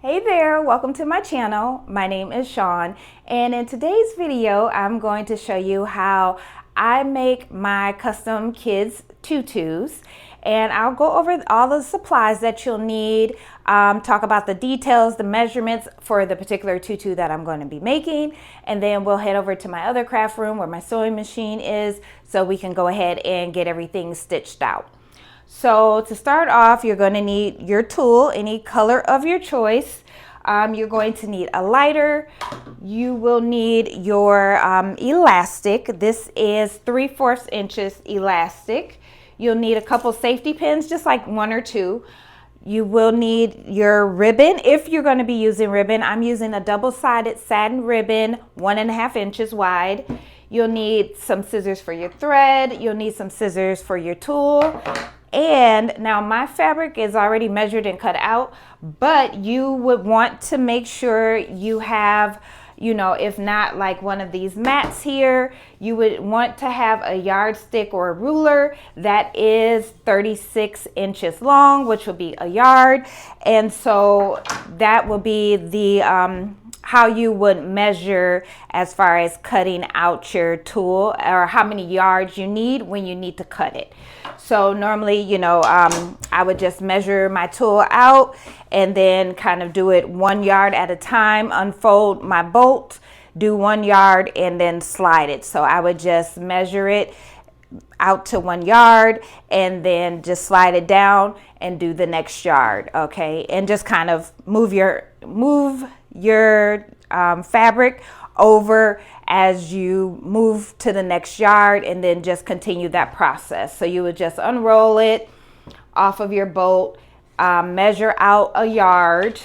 Hey there, welcome to my channel. My name is Sean, and in today's video I'm going to show you how I make my custom kids tutus, and I'll go over all the supplies that you'll need, talk about the details, the measurements for the particular tutu that I'm going to be making, and then we'll head over to my other craft room where my sewing machine is so we can go ahead and get everything stitched out. So to start off, you're going to need your tulle, any color of your choice. You're going to need a lighter. You will need your elastic. This is 3/4 inches elastic. You'll need a couple safety pins, just like 1 or 2. You will need your ribbon if you're going to be using ribbon. I'm using a double-sided satin ribbon, 1.5 inches wide. You'll need some scissors for your thread. You'll need some scissors for your tulle. And now my fabric is already measured and cut out, but you would want to make sure you have, you know, if not like one of these mats here, you would want to have a yardstick or a ruler that is 36 inches long, which will be a yard. And so that will be the how you would measure as far as cutting out your tulle, or how many yards you need when you need to cut it. So normally, you know, I would just measure my tulle out and then kind of do it 1 yard at a time, unfold my bolt, do 1 yard, and then slide it. So I would just measure it out to 1 yard and then just slide it down and do the next yard, okay? And just kind of move your fabric over as you move to the next yard, and then just continue that process. So you would just unroll it off of your bolt, measure out a yard,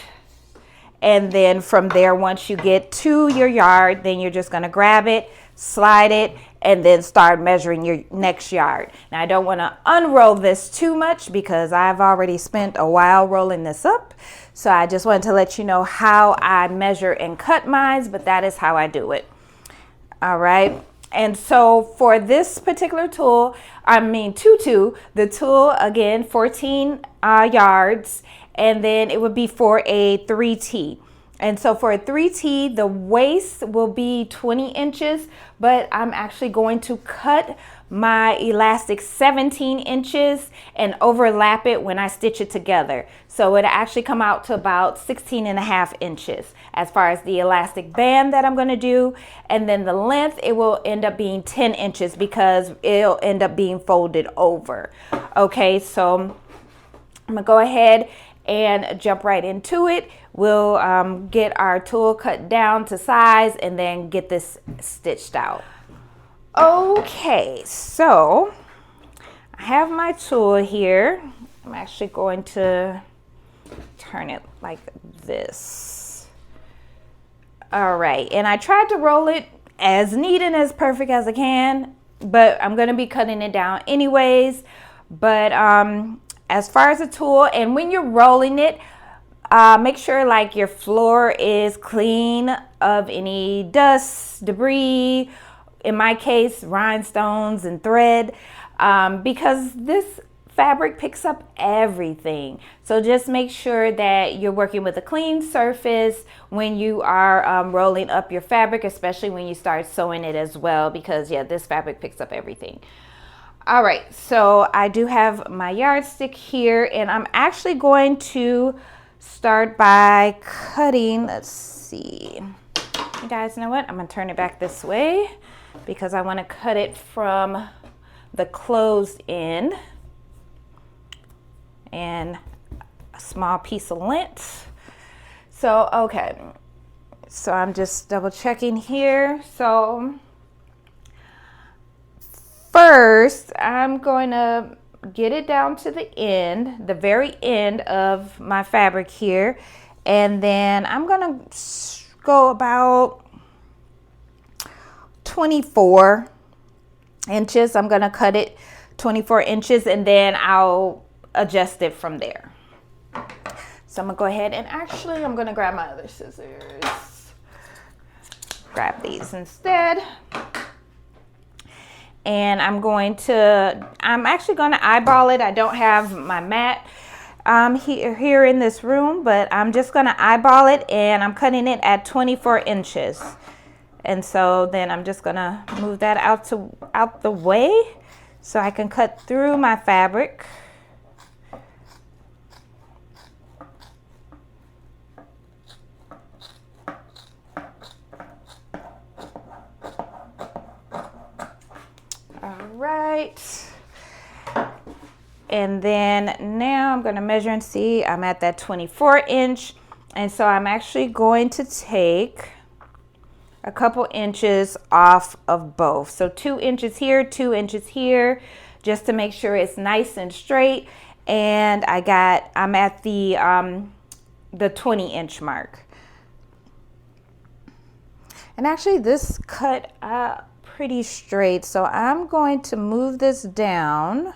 and then from there, once you get to your yard, then you're just going to grab it, slide it, and then start measuring your next yard. Now I don't want to unroll this too much because I've already spent a while rolling this up. So I just wanted to let you know how I measure and cut mine, but that is how I do it. All right. And so for this particular tutu, the tulle, again, 14 yards, and then it would be for a 3T. And so for a 3T, the waist will be 20 inches, but I'm actually going to cut my elastic 17 inches and overlap it when I stitch it together. So it actually come out to about 16.5 inches as far as the elastic band that I'm going to do. And then the length, it will end up being 10 inches because it'll end up being folded over. Okay, so I'm going to go ahead and jump right into it. We'll get our tulle cut down to size and then get this stitched out. Okay, so I have my tulle here. I'm actually going to turn it like this. All right, and I tried to roll it as neat and as perfect as I can, but I'm going to be cutting it down anyways. But as far as the tulle, and when you're rolling it, make sure like your floor is clean of any dust, debris, in my case, rhinestones and thread, because this fabric picks up everything. So just make sure that you're working with a clean surface when you are rolling up your fabric, especially when you start sewing it as well, because yeah, this fabric picks up everything. All right, so I do have my yardstick here, and I'm actually going to start by cutting. Let's see. You guys know what? I'm gonna turn it back this way because I want to cut it from the closed end and a small piece of lint. So, okay. So I'm just double checking here. So first, I'm going to get it down to the end, the very end of my fabric here. And then I'm going to go about 24 inches. I'm going to cut it 24 inches and then I'll adjust it from there. So I'm going to go ahead and actually I'm going to grab my other scissors. Grab these instead. And I'm actually going to eyeball it. I don't have my mat here in this room, but I'm just going to eyeball it, and I'm cutting it at 24 inches. And so then I'm just going to move that out the way so I can cut through my fabric. Right, and then now I'm going to measure and see I'm at that 24 inch, and so I'm actually going to take a couple inches off of both, so 2 inches here, 2 inches here, just to make sure it's nice and straight. And I'm at the 20-inch mark, and actually this cut up pretty straight, so I'm going to move this down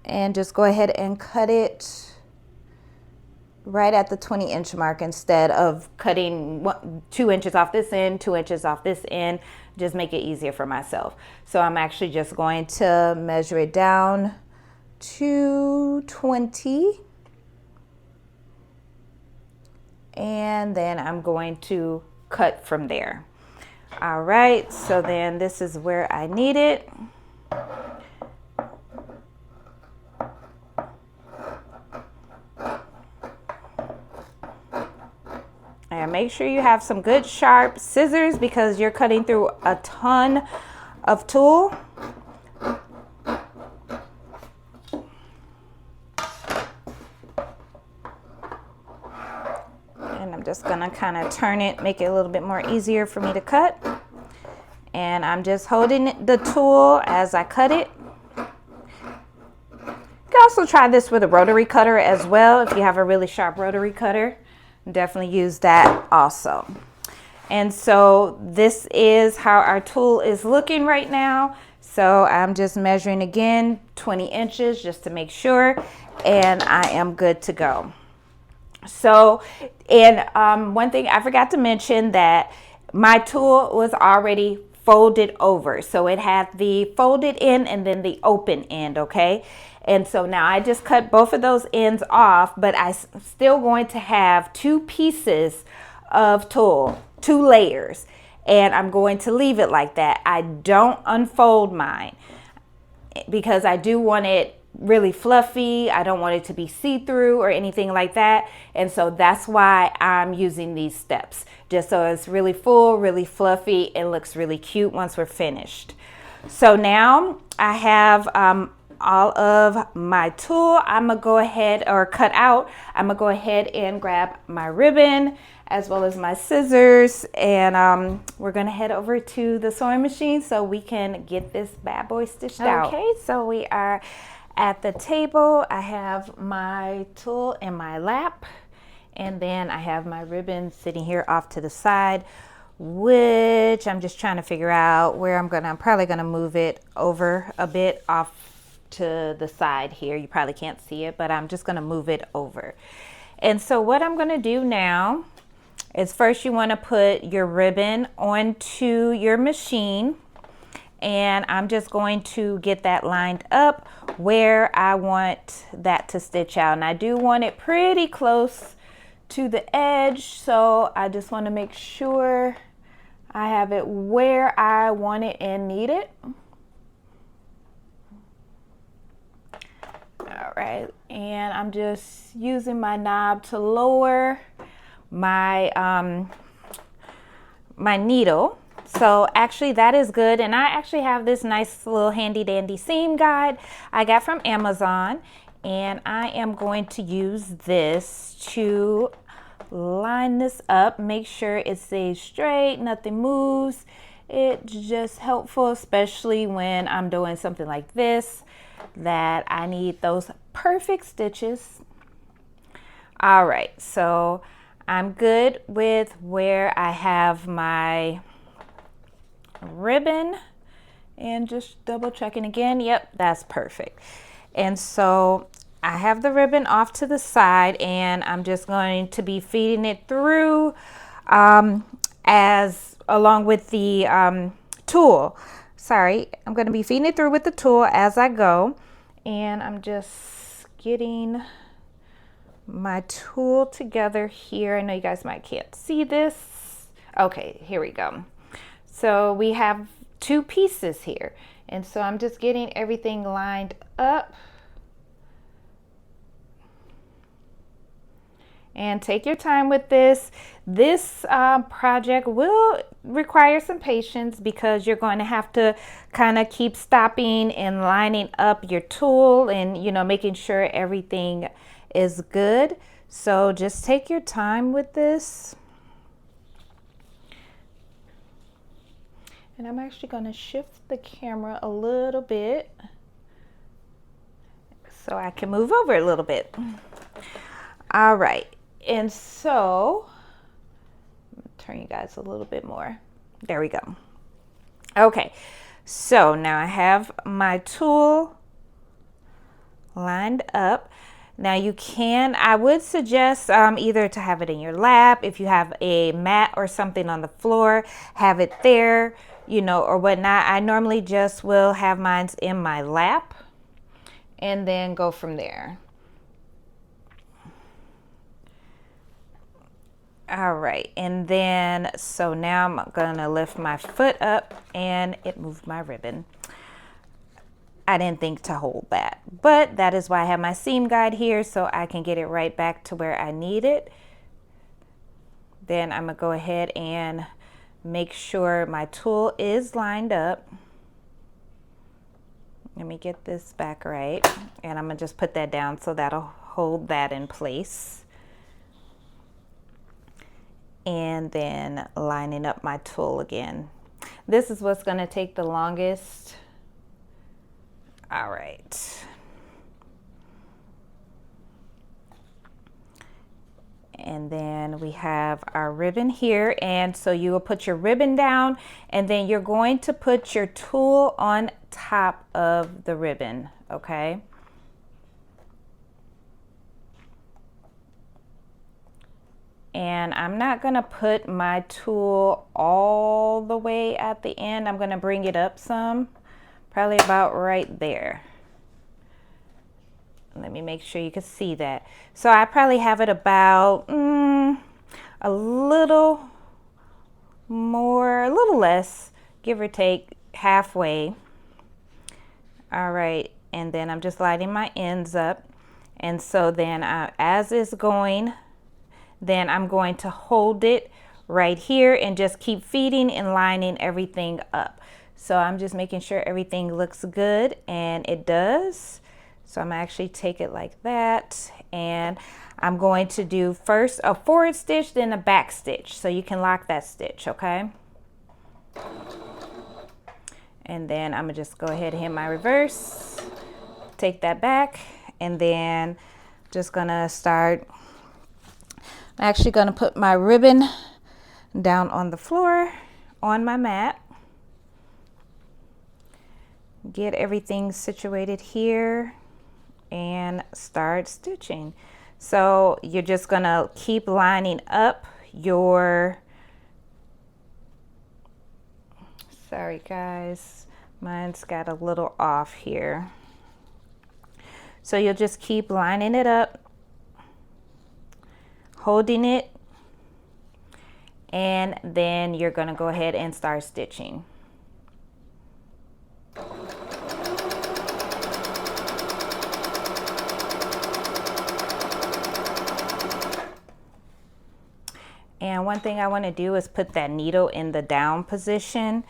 and just go ahead and cut it right at the 20-inch mark instead of cutting 2 inches off this end, 2 inches off this end. Just make it easier for myself. So I'm actually just going to measure it down to 20, and then I'm going to cut from there. All right, so then this is where I need it. And make sure you have some good sharp scissors because you're cutting through a ton of tulle. Just gonna kind of turn it, make it a little bit more easier for me to cut. And I'm just holding the tool as I cut it. You can also try this with a rotary cutter as well. If you have a really sharp rotary cutter, definitely use that also. And so this is how our tool is looking right now. So I'm just measuring again 20 inches just to make sure, and I am good to go. So, and one thing I forgot to mention, that my tool was already folded over. So it had the folded end and then the open end, okay? And so now I just cut both of those ends off, but I'm still going to have 2 pieces of tulle, 2 layers, and I'm going to leave it like that. I don't unfold mine because I do want it really fluffy. I don't want it to be see-through or anything like that. And so that's why I'm using these steps, just so it's really full, really fluffy, and looks really cute once we're finished. So now I have all of my tulle. I'm gonna go ahead, or cut out, I'm gonna go ahead and grab my ribbon as well as my scissors, and we're gonna head over to the sewing machine so we can get this bad boy stitched out. Okay, so we are at the table. I have my tulle in my lap, and then I have my ribbon sitting here off to the side, which I'm just trying to figure out where I'm probably gonna move it over a bit off to the side here. You probably can't see it, but I'm just gonna move it over. And so what I'm gonna do now is, first you wanna put your ribbon onto your machine, and I'm just going to get that lined up where I want that to stitch out. And I do want it pretty close to the edge, so I just want to make sure I have it where I want it and need it. All right, and I'm just using my knob to lower my my needle. So actually that is good, and I actually have this nice little handy dandy seam guide I got from Amazon, and I am going to use this to line this up, make sure it stays straight, nothing moves. It's just helpful, especially when I'm doing something like this, that I need those perfect stitches. All right, so I'm good with where I have my ribbon, and just double checking again. Yep, that's perfect. And so I have the ribbon off to the side, and I'm just going to be feeding it through as along with the tulle. sorry, I'm going to be feeding it through with the tool as I go. And I'm just getting my tool together here. I know you guys might can't see this. Okay, here we go. So we have two pieces here. And so I'm just getting everything lined up. And take your time with this. This project will require some patience because you're going to have to kind of keep stopping and lining up your tool and, you know, making sure everything is good. So just take your time with this. And I'm actually going to shift the camera a little bit so I can move over a little bit. All right. And so, turn you guys a little bit more. There we go. Okay, so now I have my tool lined up. Now you can, I would suggest either to have it in your lap, if you have a mat or something on the floor, have it there, you know, or whatnot. I normally just will have mine in my lap and then go from there. All right, and then so now I'm gonna lift my foot up and it moved my ribbon. I didn't think to hold that, but that is why I have my seam guide here so I can get it right back to where I need it. Then I'm gonna go ahead and make sure my tool is lined up. Let me get this back right, and I'm gonna just put that down so that'll hold that in place. And then lining up my tool again. This is what's going to take the longest. All right. And then we have our ribbon here. And so you will put your ribbon down and then you're going to put your tool on top of the ribbon, okay? And I'm not gonna put my tool all the way at the end. I'm gonna bring it up some, probably about right there. Let me make sure you can see that. So I probably have it about a little more, a little less, give or take halfway. All right, and then I'm just lining my ends up. And so then as it's going, then I'm going to hold it right here and just keep feeding and lining everything up. So I'm just making sure everything looks good, and it does. So I'm actually take it like that, and I'm going to do first a forward stitch, then a back stitch, so you can lock that stitch, okay? And then I'm gonna just go ahead and hit my reverse, take that back, and then just gonna start. I'm actually going to put my ribbon down on the floor on my mat. Get everything situated here and start stitching. So you're just going to keep lining up your, sorry guys, mine's got a little off here. So you'll just keep lining it up, holding it, and then you're going to go ahead and start stitching. And one thing I want to do is put that needle in the down position,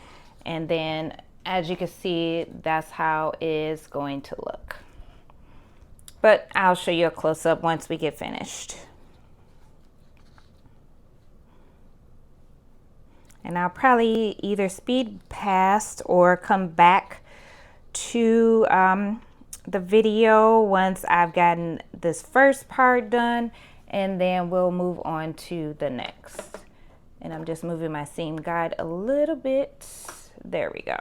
and then as you can see, that's how it's going to look. But I'll show you a close-up once we get finished. And I'll probably either speed past or come back to the video once I've gotten this first part done, and then we'll move on to the next. And I'm just moving my seam guide a little bit. There we go.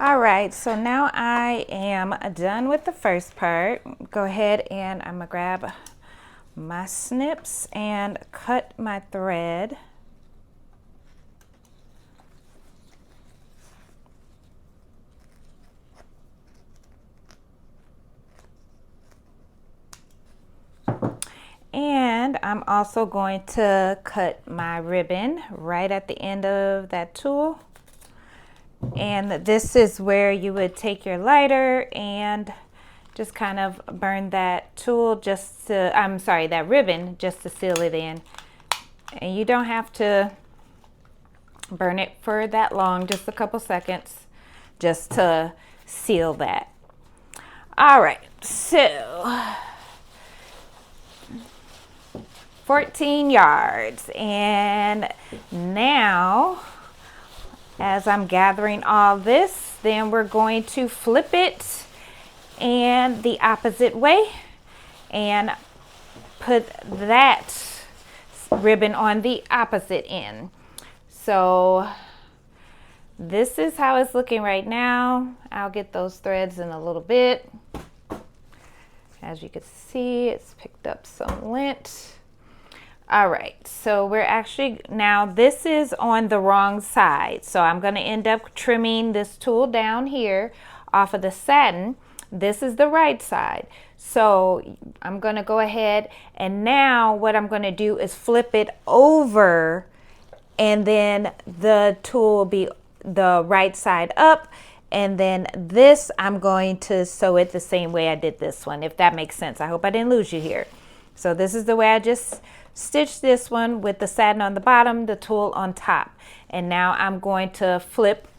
All right, so now I am done with the first part. Go ahead and I'm gonna grab my snips and cut my thread. And I'm also going to cut my ribbon right at the end of that tool. And this is where you would take your lighter and just kind of burn that tool just to, I'm sorry, that ribbon just to seal it in. And you don't have to burn it for that long, just a couple seconds, just to seal that. All right, so 14 yards. And now, as I'm gathering all this, then we're going to flip it and the opposite way and put that ribbon on the opposite end. So this is how it's looking right now. I'll get those threads in a little bit. As you can see, it's picked up some lint. All right, so we're actually, now this is on the wrong side. So I'm gonna end up trimming this tool down here off of the satin. This is the right side. So I'm gonna go ahead and now what I'm gonna do is flip it over and then the tool will be the right side up. And then this, I'm going to sew it the same way I did this one, if that makes sense. I hope I didn't lose you here. So this is the way I just stitched this one with the satin on the bottom, the tulle on top. And now I'm going to flip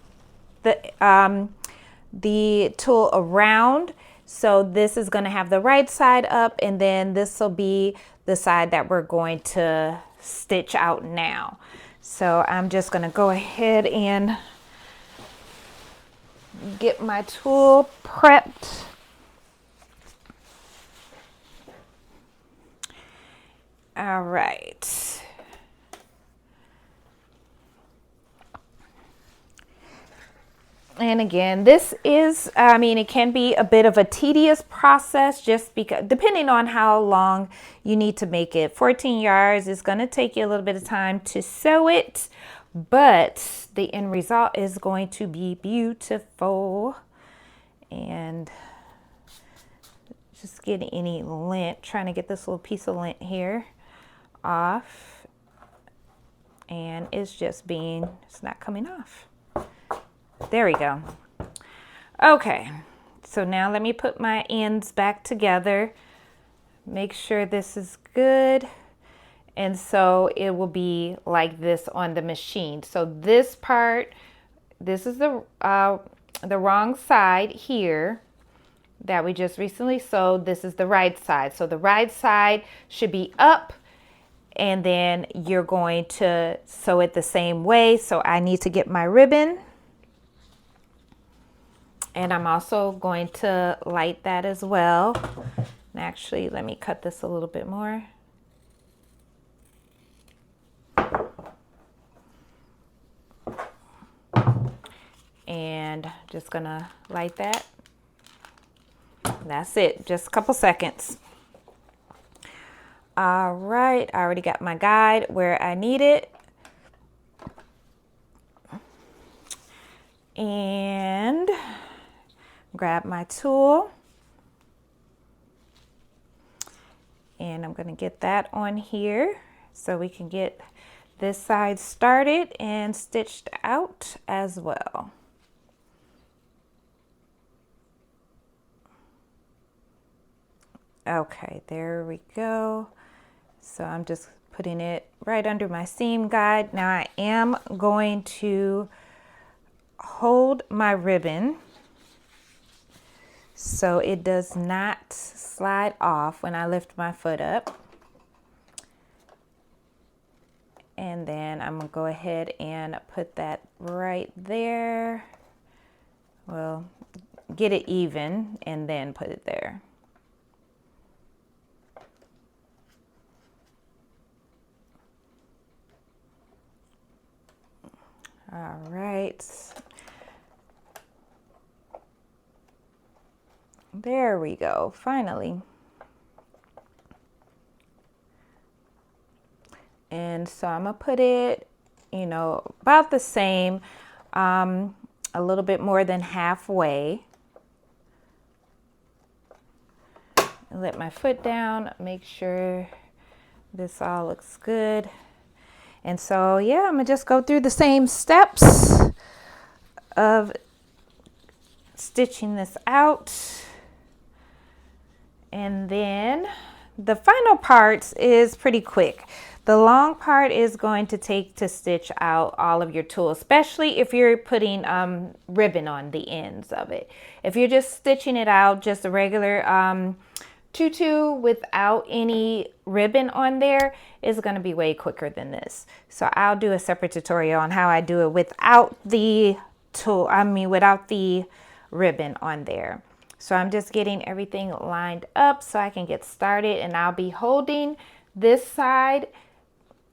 the tulle around. So this is going to have the right side up, and then this will be the side that we're going to stitch out now. So I'm just going to go ahead and get my tulle prepped. All right. And again, this is, I mean, it can be a bit of a tedious process just because, depending on how long you need to make it. 14 yards is going to take you a little bit of time to sew it, but the end result is going to be beautiful. And just getting any lint, trying to get this little piece of lint here off, and it's just being, it's not coming off. There we go. Okay, so now let me put my ends back together, make sure this is good, and so it will be like this on the machine. So this part, this is the wrong side here that we just recently sewed. This is the right side. So the right side should be up, and then you're going to sew it the same way. So I need to get my ribbon, and I'm also going to light that as well. And actually, let me cut this a little bit more. And just gonna light that. That's it, just a couple seconds. All right, I already got my guide where I need it. And grab my tool. And I'm gonna get that on here so we can get this side started and stitched out as well. Okay, there we go. So I'm just putting it right under my seam guide. Now I am going to hold my ribbon so it does not slide off when I lift my foot up. And then I'm gonna go ahead and put that right there. Well, get it even and then put it there. All right. There we go, finally. And so I'm gonna put it, you know, about the same, a little bit more than halfway. Let my foot down, make sure this all looks good. And so, yeah, I'm gonna just go through the same steps of stitching this out. And then the final part is pretty quick. The long part is going to take to stitch out all of your tulle, especially if you're putting ribbon on the ends of it. If you're just stitching it out, just a regular tutu without any ribbon on there, is going to be way quicker than this. So I'll do a separate tutorial on how I do it without the tulle, without the ribbon on there. So I'm just getting everything lined up so I can get started, and I'll be holding this side,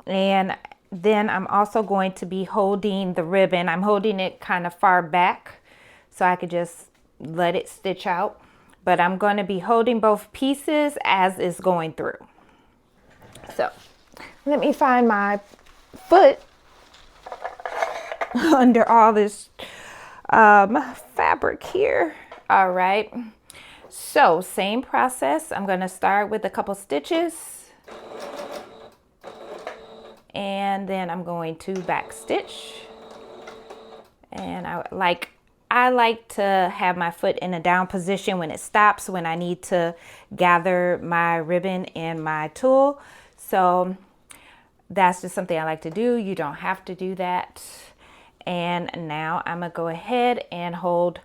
and then I'm also going to be holding the ribbon. I'm holding it kind of far back so I could just let it stitch out, but I'm going to be holding both pieces as it's going through. So let me find my foot under all this fabric here. All right, so same process. I'm going to start with a couple stitches, and then I'm going to back stitch. And I like to have my foot in a down position when it stops, when I need to gather my ribbon and my tulle. So that's just something I like to do. You don't have to do that. And now I'm gonna go ahead and hold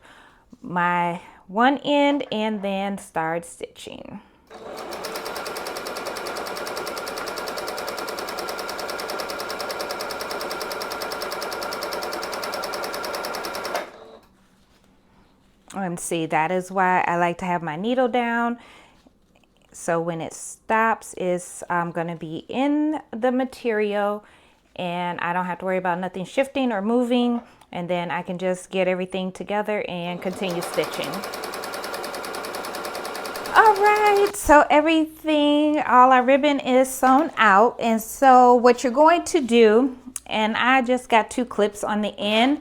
my one end and then start stitching. And see, that is why I like to have my needle down. So when it stops, it's going to be in the material, and I don't have to worry about nothing shifting or moving. And then I can just get everything together and continue stitching. All right, so all our ribbon is sewn out. And so what you're going to do, and I just got 2 clips on the end.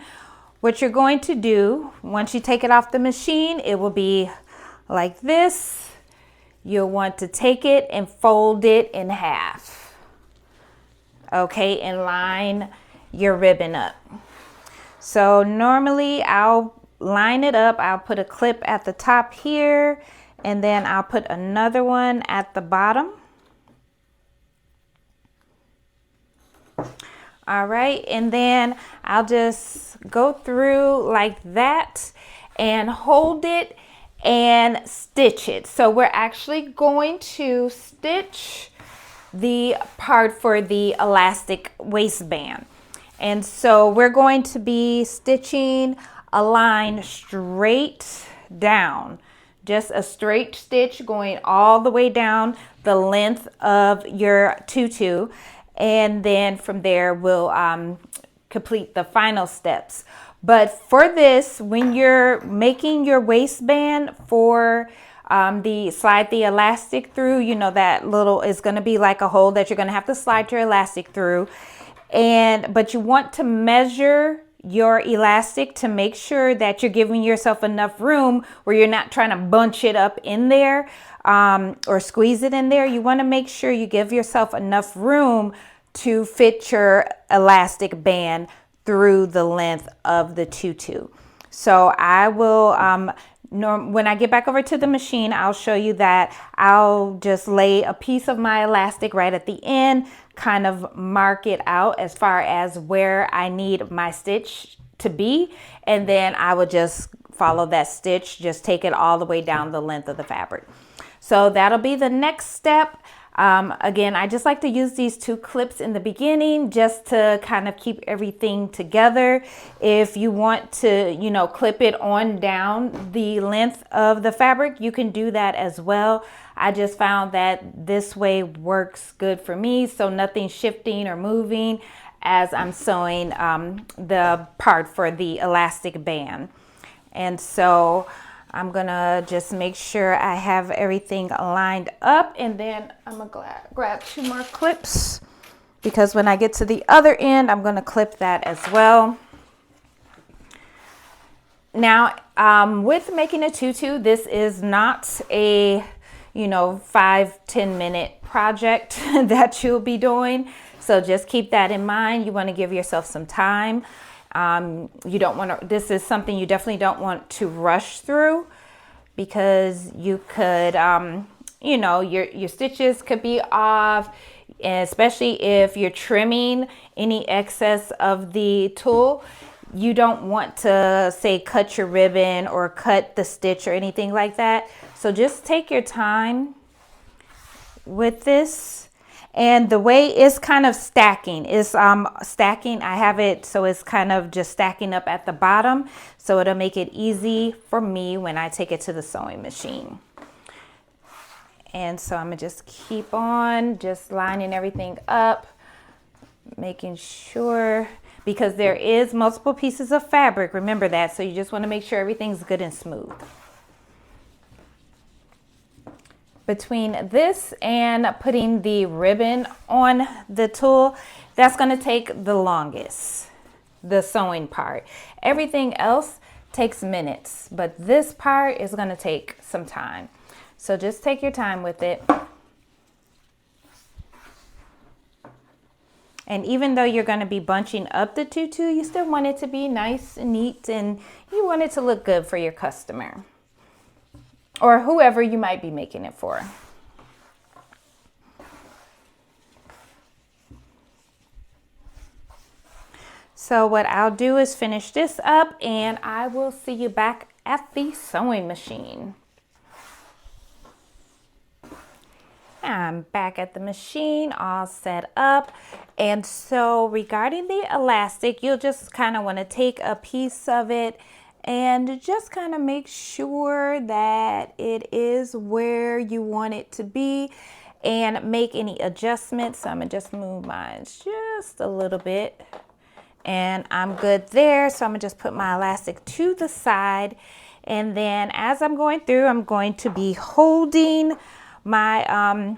What you're going to do, once you take it off the machine, it will be like this. You'll want to take it and fold it in half. Okay, and line your ribbon up. So normally I'll line it up. I'll put a clip at the top here, and then I'll put another one at the bottom. All right, and then I'll just go through like that and hold it and stitch it. So we're actually going to stitch the part for the elastic waistband. And so we're going to be stitching a line straight down, just a straight stitch going all the way down the length of your tutu. And then from there we'll complete the final steps. But for this, when you're making your waistband for slide the elastic through, you know, that little is going to be like a hole that you're going to have to slide your elastic through. But you want to measure your elastic to make sure that you're giving yourself enough room where you're not trying to bunch it up in there or squeeze it in there. You want to make sure you give yourself enough room to fit your elastic band through the length of the tutu. So I will, when I get back over to the machine, I'll show you that I'll just lay a piece of my elastic right at the end, kind of mark it out as far as where I need my stitch to be, and then I will just follow that stitch, just take it all the way down the length of the fabric. So that'll be the next step. Again, I just like to use these 2 clips in the beginning just to kind of keep everything together. If you want to, you know, clip it on down the length of the fabric, you can do that as well. I just found that this way works good for me, so nothing shifting or moving as I'm sewing the part for the elastic band. And so I'm gonna just make sure I have everything lined up, and then I'm gonna grab 2 more clips, because when I get to the other end, I'm gonna clip that as well. Now, with making a tutu, this is not a, 5-10 minute project that you'll be doing. So just keep that in mind. You want to give yourself some time. You don't want to, this is something you definitely don't want to rush through, because you could, your stitches could be off, especially if you're trimming any excess of the tulle. You don't want to, say, cut your ribbon or cut the stitch or anything like that. So just take your time with this. And the way it's kind of stacking is stacking. I have it so it's kind of just stacking up at the bottom, so it'll make it easy for me when I take it to the sewing machine. And so I'm gonna just keep on just lining everything up, making sure, because there is multiple pieces of fabric, remember that, so you just want to make sure everything's good and smooth. Between this and putting the ribbon on the tulle, that's going to take the longest, the sewing part. Everything else takes minutes, but this part is going to take some time. So just take your time with it. And even though you're going to be bunching up the tutu, you still want it to be nice and neat, and you want it to look good for your customer or whoever you might be making it for. So what I'll do is finish this up, and I will see you back at the sewing machine. I'm back at the machine, all set up. And so regarding the elastic, you'll just kind of want to take a piece of it and just kind of make sure that it is where you want it to be, and make any adjustments. So I'm gonna just move mine just a little bit, and I'm good there. So I'm gonna just put my elastic to the side, and then as I'm going through, I'm going to be holding my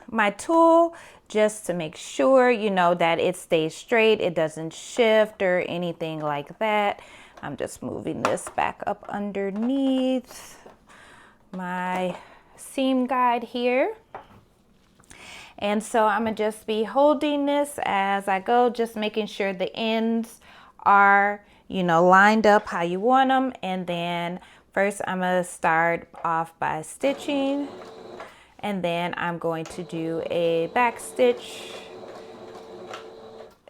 my tulle just to make sure, that it stays straight, it doesn't shift or anything like that. I'm just moving this back up underneath my seam guide here. And so I'm gonna just be holding this as I go, just making sure the ends are, lined up how you want them. And then first I'm gonna start off by stitching, and then I'm going to do a back stitch,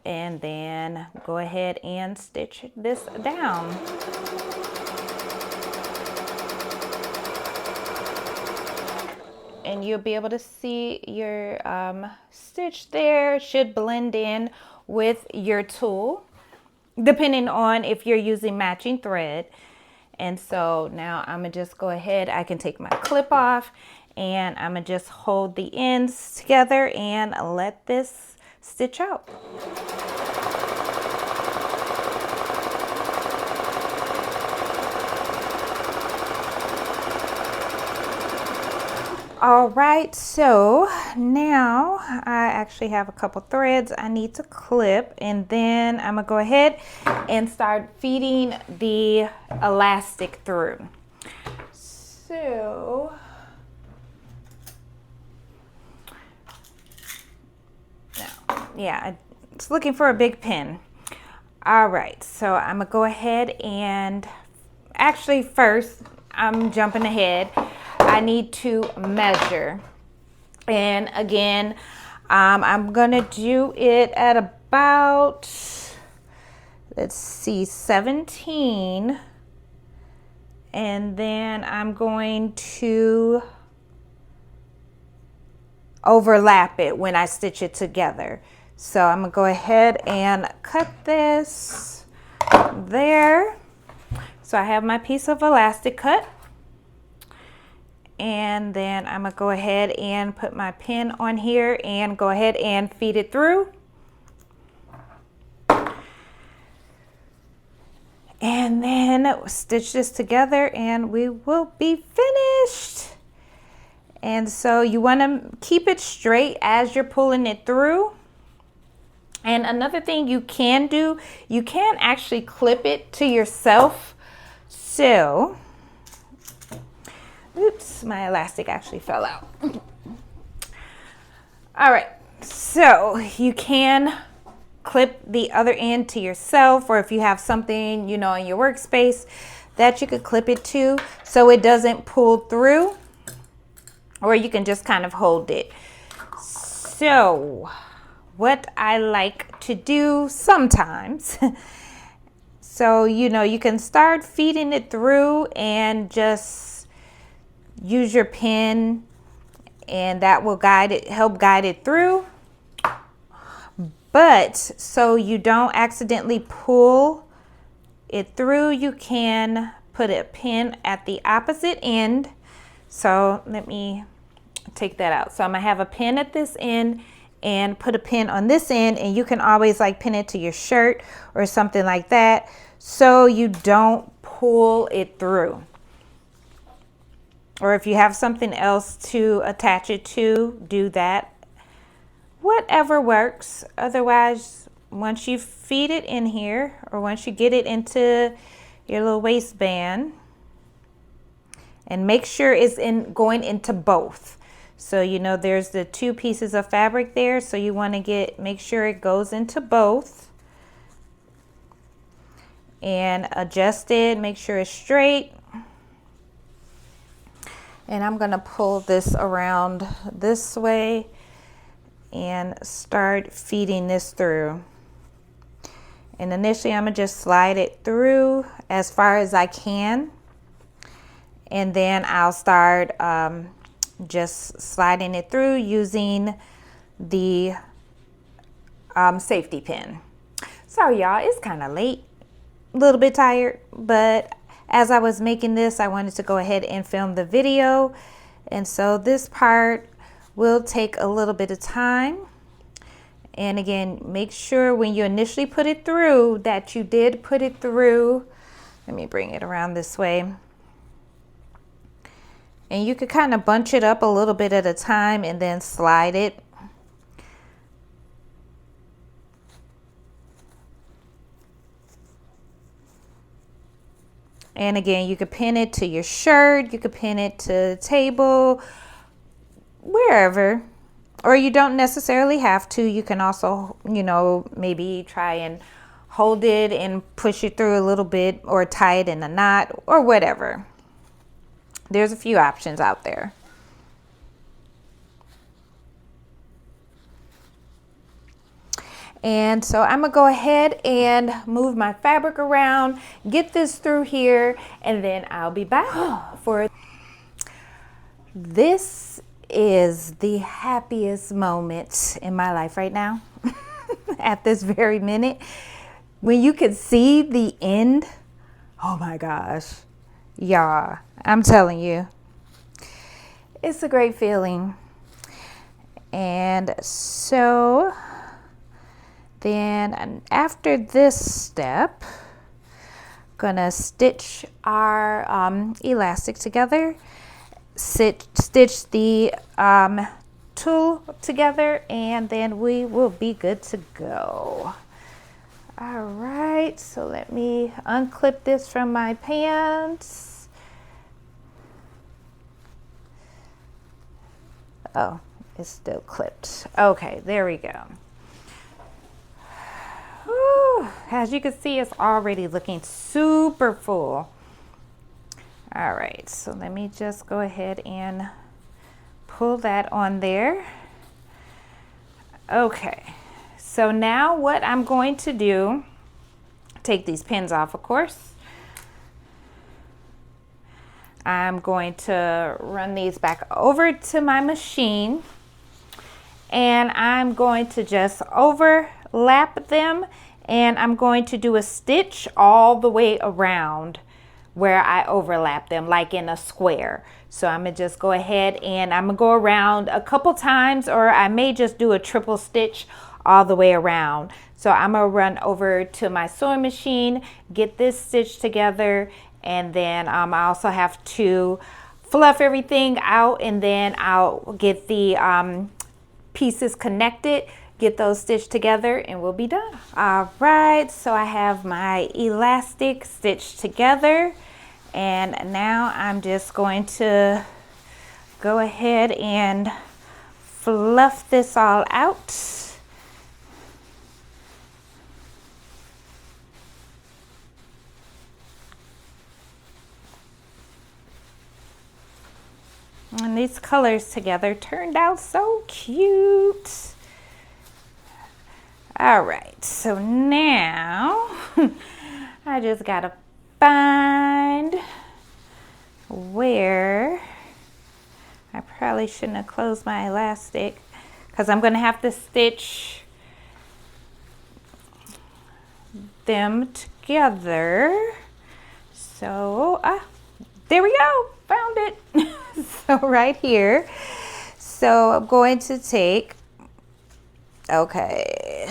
and then go ahead and stitch this down. And you'll be able to see your stitch there should blend in with your tulle, depending on if you're using matching thread. And so now I'm gonna just go ahead, I can take my clip off, and I'm gonna just hold the ends together and let this stitch out. All right, so now I actually have a couple threads I need to clip, and then I'm gonna go ahead and start feeding the elastic through. So now, yeah, it's looking for a big pin. All right, so I'm gonna go ahead and actually first, I'm jumping ahead. I need to measure, and again, I'm gonna do it at about, let's see, 17, and then I'm going to overlap it when I stitch it together. So I'm gonna go ahead and cut this there. So I have my piece of elastic cut. And then I'm gonna go ahead and put my pin on here and go ahead and feed it through. And then stitch this together and we will be finished. And so you want to keep it straight as you're pulling it through. And another thing you can do, you can actually clip it to yourself. So, oops, my elastic actually fell out. All right, so you can clip the other end to yourself, or if you have something, you know, in your workspace that you could clip it to so it doesn't pull through, or you can just kind of hold it. So what I like to do sometimes, so, you know, you can start feeding it through and just use your pin, and that will guide it, help guide it through. But so you don't accidentally pull it through, you can put a pin at the opposite end. So let me take that out. So I'm gonna have a pin at this end and put a pin on this end, and you can always like pin it to your shirt or something like that so you don't pull it through. Or if you have something else to attach it to, do that. Whatever works. Otherwise, once you feed it in here, or once you get it into your little waistband, and make sure it's going into both. So, you know, there's the two pieces of fabric there, so you want to make sure it goes into both. And adjust it, make sure it's straight. And I'm going to pull this around this way and start feeding this through. And initially I'm gonna just slide it through as far as I can, and then I'll start just sliding it through using the safety pin. Sorry y'all, it's kind of late, a little bit tired, but as I was making this, I wanted to go ahead and film the video, and so this part will take a little bit of time. And again, make sure when you initially put it through that you did put it through. Let me bring it around this way. And you could kind of bunch it up a little bit at a time and then slide it. And again, you could pin it to your shirt, you could pin it to the table, wherever, or you don't necessarily have to. You can also, you know, maybe try and hold it and push it through a little bit, or tie it in a knot, or whatever. There's a few options out there. And so I'm gonna go ahead and move my fabric around, get this through here, and then I'll be back for this. Is the happiest moment in my life right now at this very minute. When you can see the end, oh my gosh, y'all, I'm telling you, it's a great feeling. And so then after this step, gonna stitch our elastic together, stitch the tulle together, and then we will be good to go. All right, so let me unclip this from my pants. Oh, it's still clipped. Okay, there we go. Whew. As you can see, it's already looking super full. All right, so let me just go ahead and pull that on there. Okay, so now what I'm going to do, take these pins off, of course. I'm going to run these back over to my machine, and I'm going to just overlap them, and I'm going to do a stitch all the way around where I overlap them, like in a square. So I'm gonna just go ahead and I'm gonna go around a couple times, or I may just do a triple stitch all the way around. So I'm gonna run over to my sewing machine, get this stitched together, and then I also have to fluff everything out, and then I'll get the pieces connected, get those stitched together, and we'll be done. All right, so I have my elastic stitched together, and now I'm just going to go ahead and fluff this all out. And these colors together turned out so cute. All right, so now I just gotta find where, I probably shouldn't have closed my elastic because I'm gonna have to stitch them together. So, there we go, found it. So right here, so I'm going to take, okay,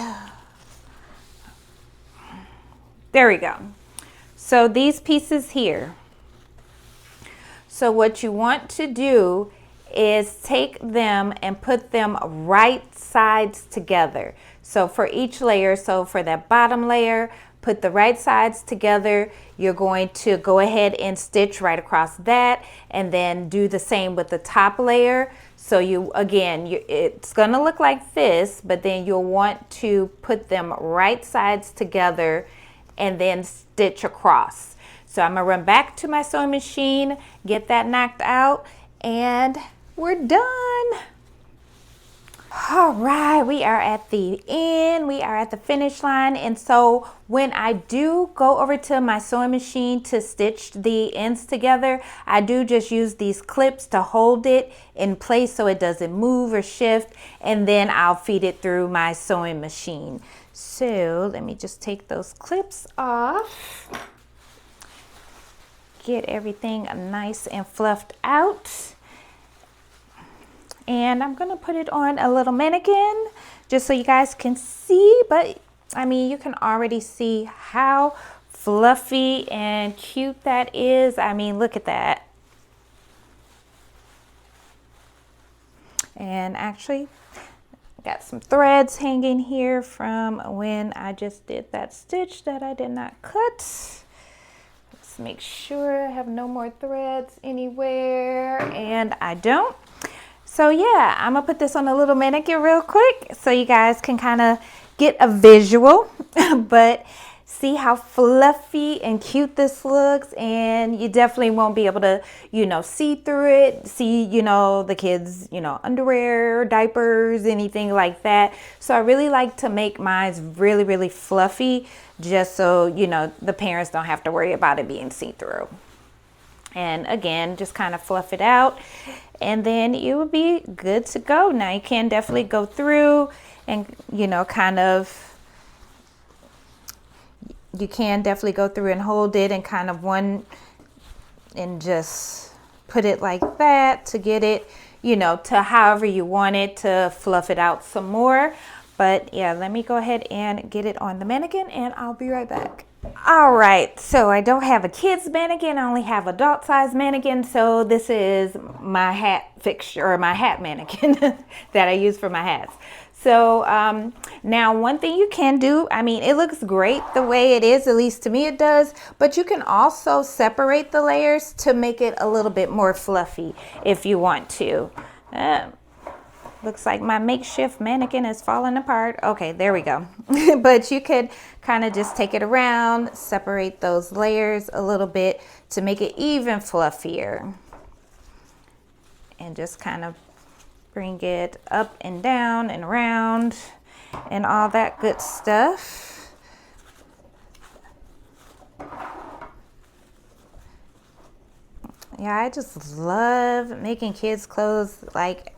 there we go. So these pieces here, so what you want to do is take them and put them right sides together. So for each layer, so for that bottom layer, put the right sides together. You're going to go ahead and stitch right across that, and then do the same with the top layer. So you, again, it's gonna look like this, but then you'll want to put them right sides together and then stitch across. So I'm gonna run back to my sewing machine, get that knocked out, and we're done. All right, we are at the end, we are at the finish line. And so when I do go over to my sewing machine to stitch the ends together, I do just use these clips to hold it in place so it doesn't move or shift, and then I'll feed it through my sewing machine. So let me just take those clips off, get everything nice and fluffed out. And I'm gonna put it on a little mannequin just so you guys can see, but I mean, you can already see how fluffy and cute that is. I mean, look at that. And actually, got some threads hanging here from when I just did that stitch that I did not cut. Let's make sure I have no more threads anywhere, and I don't. So yeah, I'm gonna put this on a little mannequin real quick so you guys can kind of get a visual, but see how fluffy and cute this looks. And you definitely won't be able to, you know, see through it, see, you know, the kids, you know, underwear, diapers, anything like that. So I really like to make mine really, really fluffy, just so, you know, the parents don't have to worry about it being see-through. And again, just kind of fluff it out, and then you will be good to go. Now you can definitely go through and, you know, kind of, you can definitely go through and hold it and kind of and just put it like that to get it, you know, to however you want it, to fluff it out some more. But yeah, let me go ahead and get it on the mannequin, and I'll be right back. All right, so I don't have a kid's mannequin, I only have adult size mannequin. So this is my hat fixture, or my hat mannequin that I use for my hats. So now one thing you can do, I mean, it looks great the way it is, at least to me it does, but you can also separate the layers to make it a little bit more fluffy if you want to. Looks like my makeshift mannequin is falling apart. Okay, there we go. But you could kind of just take it around, separate those layers a little bit to make it even fluffier. And just kind of bring it up and down and around and all that good stuff. Yeah, I just love making kids' clothes. Like,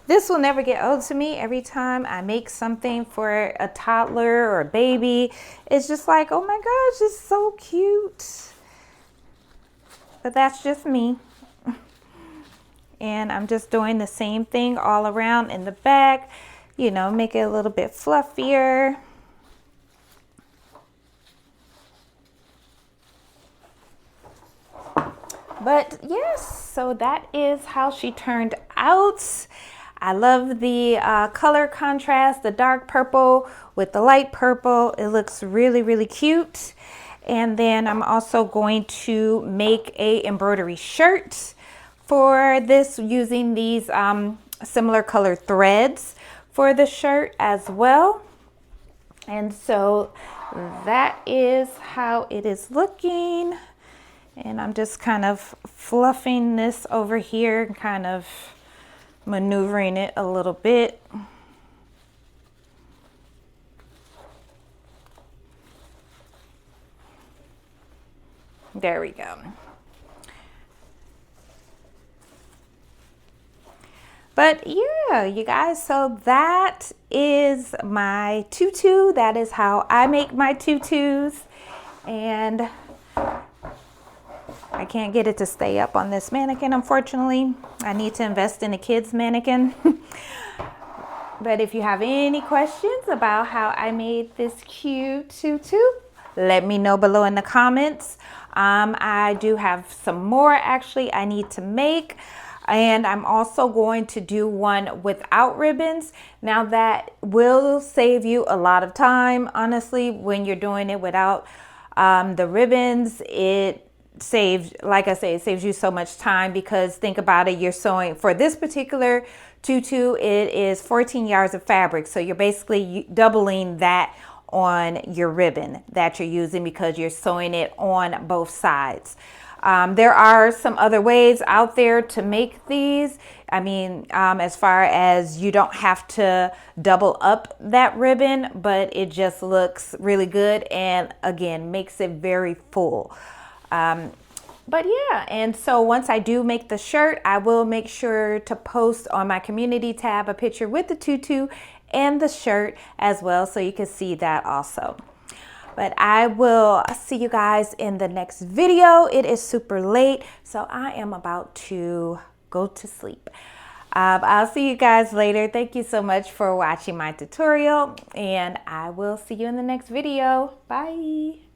this will never get old to me. Every time I make something for a toddler or a baby, it's just like, oh my gosh, it's so cute. But that's just me. And I'm just doing the same thing all around in the back. you know, make it a little bit fluffier. But yes, so that is how she turned out. I love the color contrast, the dark purple with the light purple. It looks really, really cute. And then I'm also going to make a embroidery shirt for this using these similar color threads for the shirt as well. And so that is how it is looking. And I'm just kind of fluffing this over here and kind of maneuvering it a little bit. There we go. But yeah, you guys, so that is my tutu. That is how I make my tutus. And I can't get it to stay up on this mannequin, unfortunately. I need to invest in a kid's mannequin. But if you have any questions about how I made this cute tutu, let me know below in the comments. I do have some more actually I need to make. And I'm also going to do one without ribbons. Now that will save you a lot of time, honestly, when you're doing it without the ribbons. It saves, like I say, it saves you so much time, because think about it, you're sewing for this particular tutu, it is 14 yards of fabric. So you're basically doubling that on your ribbon that you're using, because you're sewing it on both sides. There are some other ways out there to make these. I mean, as far as you don't have to double up that ribbon, but it just looks really good and again makes it very full. But yeah, and so once I do make the shirt, I will make sure to post on my community tab a picture with the tutu and the shirt as well, so you can see that also. But I will see you guys in the next video. It is super late, so I am about to go to sleep. I'll see you guys later. Thank you so much for watching my tutorial, and I will see you in the next video. Bye.